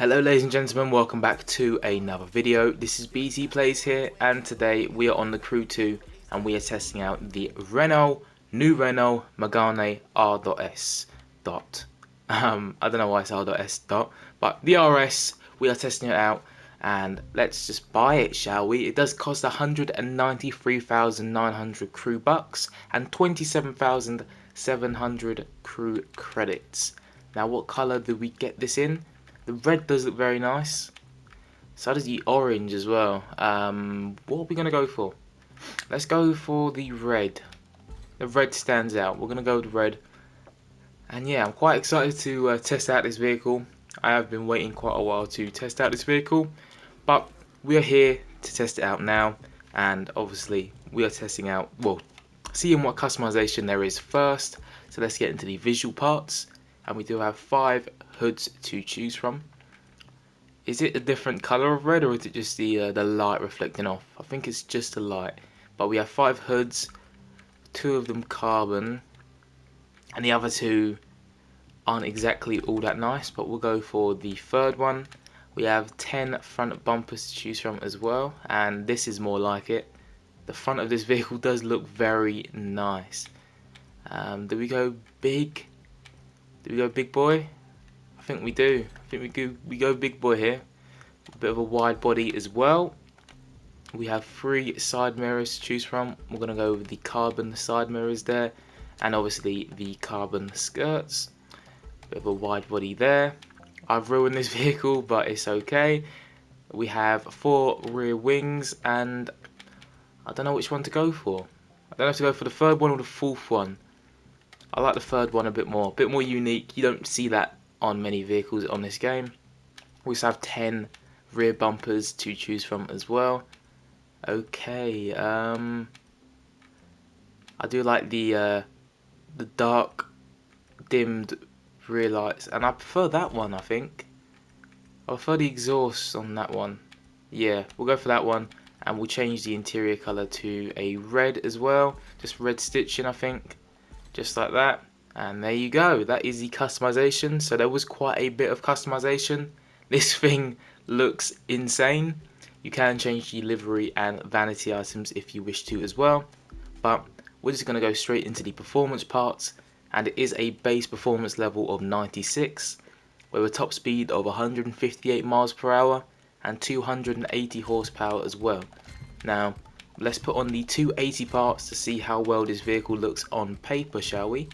Hello ladies and gentlemen, welcome back to another video. This is BT Plays here, and today we are on the Crew 2 and we are testing out the new Renault Megane R.S. I don't know why it's R.S. but the RS, we are testing it out and let's just buy it, shall we? It does cost 193,900 crew bucks and 27,700 crew credits. Now what colour do we get this in? The red does look very nice. So does the orange as well. What are we going to go for? Let's go for the red. The red stands out. We're going to go with red. And yeah, I'm quite excited to test out this vehicle. I have been waiting quite a while to test out this vehicle. But we are here to test it out now. And obviously we are testing out, well, seeing what customization there is first. So let's get into the visual parts. And we do have 5 hoods to choose from. Is it a different colour of red, or is it just the light reflecting off? I think it's just the light. But we have 5 hoods, 2 of them carbon, and the other 2 aren't exactly all that nice, but we'll go for the third one. We have 10 front bumpers to choose from as well, and this is more like it. The front of this vehicle does look very nice. Do we go big? Do we go big boy? I think we do. I think we go big boy here. A bit of a wide body as well. We have 3 side mirrors to choose from. We're going to go with the carbon side mirrors there. And obviously the carbon skirts. Bit of a wide body there. I've ruined this vehicle, but it's okay. We have 4 rear wings, and I don't know which one to go for. I don't know if to go for the third one or the fourth one. I like the third one a bit more unique. You don't see that on many vehicles on this game. We also have 10 rear bumpers to choose from as well. Okay, I do like the dark dimmed rear lights, and I prefer that one. I think I prefer the exhaust on that one. Yeah, we'll go for that one, and we'll change the interior color to a red as well, just red stitching, I think. Just like that, and there you go. That is the customization. So there was quite a bit of customization. This thing looks insane. You can change the livery and vanity items if you wish to as well, but we're just going to go straight into the performance parts, and it is a base performance level of 96 with a top speed of 158 miles per hour and 280 horsepower as well. Now let's put on the 280 parts to see how well this vehicle looks on paper, shall we?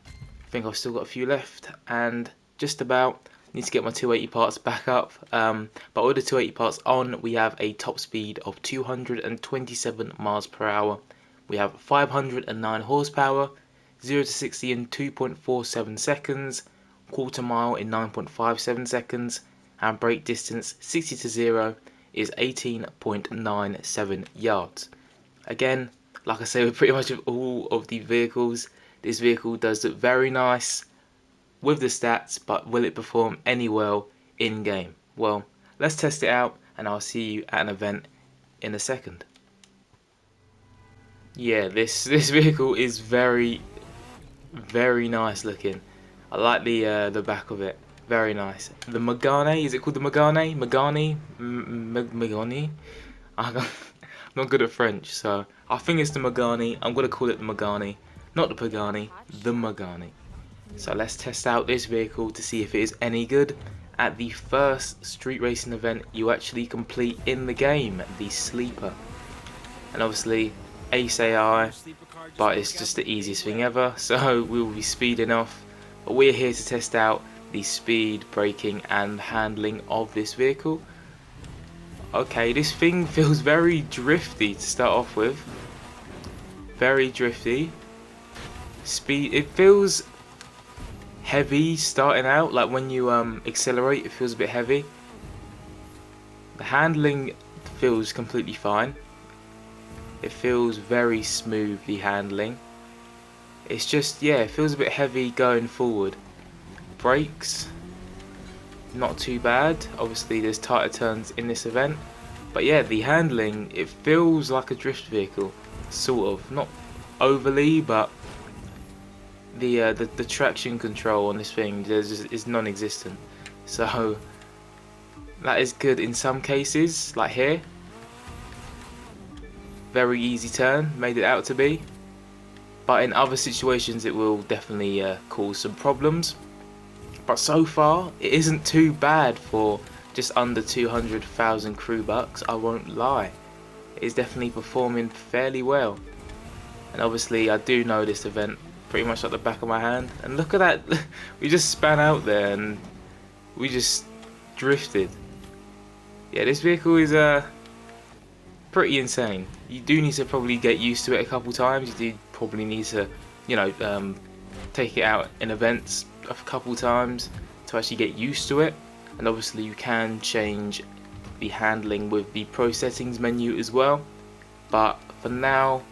I think I've still got a few left, and just about need to get my 280 parts back up. But with the 280 parts on, we have a top speed of 227 miles per hour. We have 509 horsepower, 0 to 60 in 2.47 seconds, quarter mile in 9.57 seconds, and brake distance 60 to 0 is 18.97 yards. Again, like I say, with pretty much all of the vehicles, this vehicle does look very nice with the stats, but will it perform any well in game? Well, let's test it out, and I'll see you at an event in a second. Yeah, this vehicle is very nice looking. I like the back of it. Very nice. The Megane, is it called the Megane? Megane? I'm not good at French, so I think it's the Megane. I'm going to call it the Megane. Not the Pagani, the Megane. So let's test out this vehicle to see if it is any good at the first street racing event you actually complete in the game, the Sleeper. And obviously, Ace AI, but it's just the easiest thing ever, so we will be speeding off. But we're here to test out the speed, braking and handling of this vehicle. Okay, this thing feels very drifty to start off with. Very drifty. Speed, it feels heavy starting out, like when you accelerate it feels a bit heavy. The handling feels completely fine. It feels very smooth, the handling. It's just, yeah, it feels a bit heavy going forward. Brakes, not too bad. Obviously there's tighter turns in this event, but yeah, the handling, it feels like a drift vehicle, sort of. Not overly, but the traction control on this thing is non-existent. So That is good in some cases, like here. Very easy turn, made it out to be. But in other situations it will definitely cause some problems. But so far it isn't too bad for just under 200,000 crew bucks, I won't lie. It is definitely performing fairly well. And obviously I do know this event pretty much like the back of my hand. And look at that, we just span out there and we just drifted. Yeah, this vehicle is pretty insane. You do need to probably get used to it a couple times. You do probably need to, you know, take it out in events a couple times to actually get used to it. And obviously you can change the handling with the pro settings menu as well. But for now,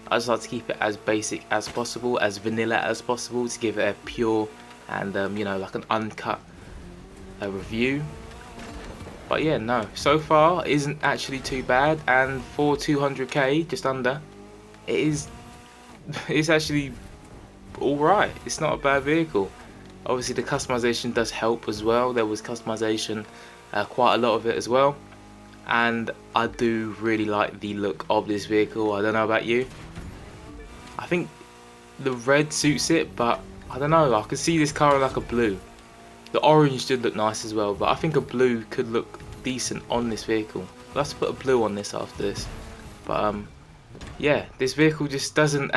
I just like to keep it as basic as possible, as vanilla as possible, to give it a pure and you know, like an uncut review. But yeah, no, so far it isn't actually too bad, and for 200k, just under, it's actually alright. It's not a bad vehicle. Obviously the customization does help as well. There was customization, quite a lot of it as well, and I do really like the look of this vehicle. I don't know about you. I think the red suits it, but I don't know, I could see this car in like a blue. The orange did look nice as well, but I think a blue could look decent on this vehicle. I'll have to put a blue on this after this. But yeah, this vehicle just doesn't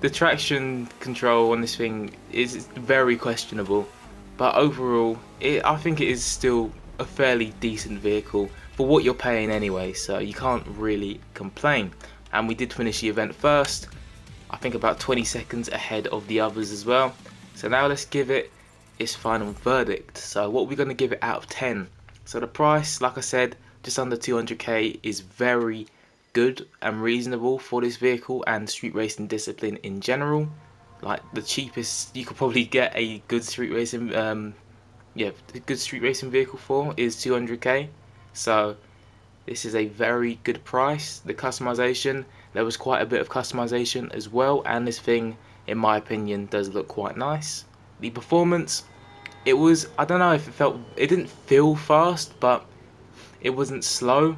the traction control on this thing is very questionable, but overall I think it is still a fairly decent vehicle for what you're paying anyway, so you can't really complain. And we did finish the event first, I think about 20 seconds ahead of the others as well. So now let's give it its final verdict. So what we're going to give it out of 10. So the price, like I said, just under 200k is very good and reasonable for this vehicle and street racing discipline in general. Like the cheapest you could probably get a good street racing yeah, a good street racing vehicle for is 200k. So this is a very good price. The customization, there was quite a bit of customization as well, and this thing in my opinion does look quite nice. The performance, it was, I don't know if it didn't feel fast, but it wasn't slow.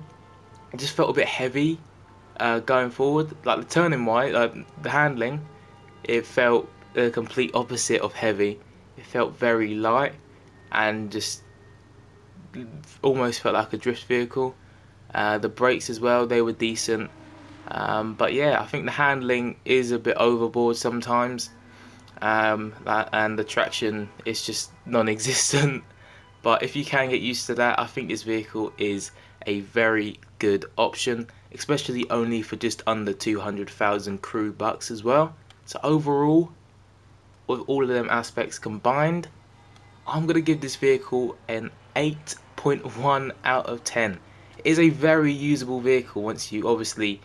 It just felt a bit heavy going forward. Like the turning wise, the handling, it felt the complete opposite of heavy. It felt very light and just almost felt like a drift vehicle. The brakes as well, they were decent. But yeah, I think the handling is a bit overboard sometimes. And the traction is just non-existent. But if you can get used to that, I think this vehicle is a very good option, especially only for just under 200,000 crew bucks as well. So overall, with all of them aspects combined, I'm going to give this vehicle an 8.1 out of 10. It is a very usable vehicle once you obviously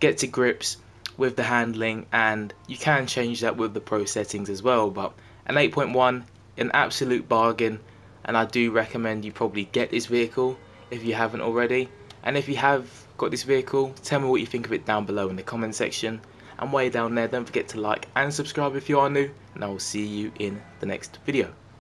get to grips with the handling, and you can change that with the pro settings as well. But an 8.1, an absolute bargain, and I do recommend you probably get this vehicle if you haven't already. And if you have got this vehicle, tell me what you think of it down below in the comment section, and way down there, don't forget to like and subscribe if you are new, and I will see you in the next video.